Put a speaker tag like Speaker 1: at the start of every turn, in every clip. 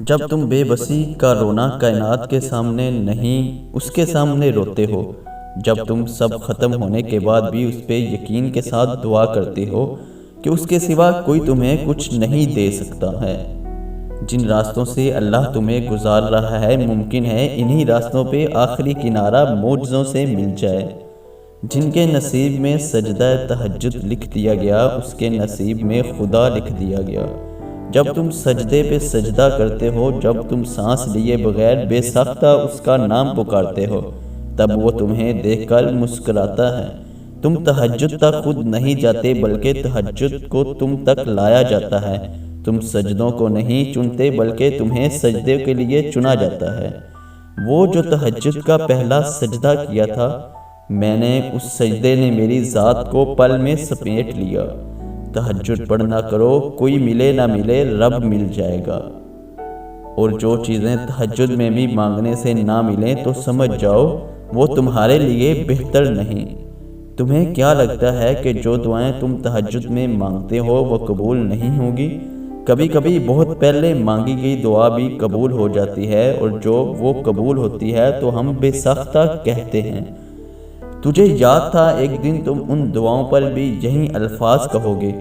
Speaker 1: جب تم بے بسی کا رونا کائنات کے سامنے نہیں اس کے سامنے روتے ہو، جب تم سب ختم ہونے کے بعد بھی اس پہ یقین کے ساتھ دعا کرتے ہو کہ اس کے سوا کوئی تمہیں کچھ نہیں دے سکتا ہے۔ جن راستوں سے اللہ تمہیں گزار رہا ہے، ممکن ہے انہی راستوں پہ آخری کنارہ معجزوں سے مل جائے۔ جن کے نصیب میں سجدہ تہجد لکھ دیا گیا، اس کے نصیب میں خدا لکھ دیا گیا۔ جب تم سجدے پہ سجدہ کرتے ہو، جب تم سانس لیے بغیر بے ساختہ اس کا نام پکارتے ہو، تب وہ تمہیں دیکھ کر مسکراتا ہے۔ تم تہجد تک خود نہیں جاتے، بلکہ تہجد کو تم تک لایا جاتا ہے۔ تم سجدوں کو نہیں چنتے، بلکہ تمہیں سجدے کے لیے چنا جاتا ہے۔ وہ جو تہجد کا پہلا سجدہ کیا تھا، میں نے اس سجدے نے میری ذات کو پل میں سمیٹ لیا۔ تہجد پڑھنا کرو، کوئی ملے نہ ملے رب مل جائے گا۔ اور جو چیزیں تہجد میں بھی مانگنے سے نہ ملیں تو سمجھ جاؤ وہ تمہارے لیے بہتر نہیں۔ تمہیں کیا لگتا ہے کہ جو دعائیں تم تہجد میں مانگتے ہو وہ قبول نہیں ہوگی؟ کبھی کبھی بہت پہلے مانگی گئی دعا بھی قبول ہو جاتی ہے، اور جو وہ قبول ہوتی ہے تو ہم بے ساختہ کہتے ہیں۔ تجھے یاد تھا ایک دن تم ان دعاؤں پر بھی یہی الفاظ کہو گے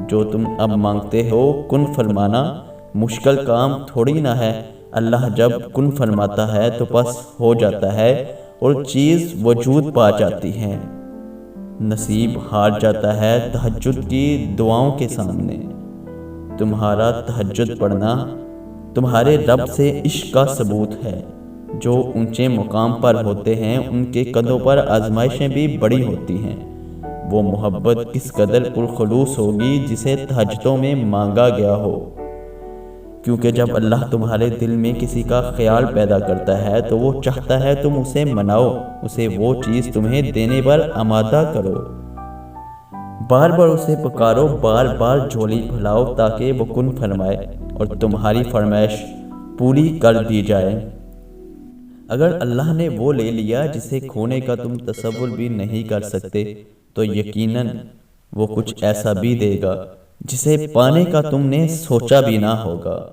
Speaker 1: جو تم اب مانگتے ہو۔ کن فرمانا مشکل کام تھوڑی نہ ہے، اللہ جب کن فرماتا ہے تو بس ہو جاتا ہے اور چیز وجود پا جاتی ہے۔ نصیب ہار جاتا ہے تہجد کی دعاؤں کے سامنے۔ تمہارا تہجد پڑھنا تمہارے رب سے عشق کا ثبوت ہے۔ جو اونچے مقام پر ہوتے ہیں ان کے قدوں پر آزمائشیں بھی بڑی ہوتی ہیں۔ وہ محبت کس قدر پرخلوص ہوگی جسے تہجدوں میں مانگا گیا ہو، کیونکہ جب اللہ تمہارے دل میں کسی کا خیال پیدا کرتا ہے تو وہ چاہتا ہے تم اسے مناؤ، اسے وہ چیز تمہیں دینے پر آمادہ کرو۔ بار بار اسے پکارو، بار بار جھولی پھیلاؤ تاکہ وہ کن فرمائے اور تمہاری فرمائش پوری کر دی جائے۔ اگر اللہ نے وہ لے لیا جسے کھونے کا تم تصور بھی نہیں کر سکتے، تو یقیناً وہ کچھ ایسا بھی دے گا جسے پانے کا تم نے سوچا بھی نہ ہوگا۔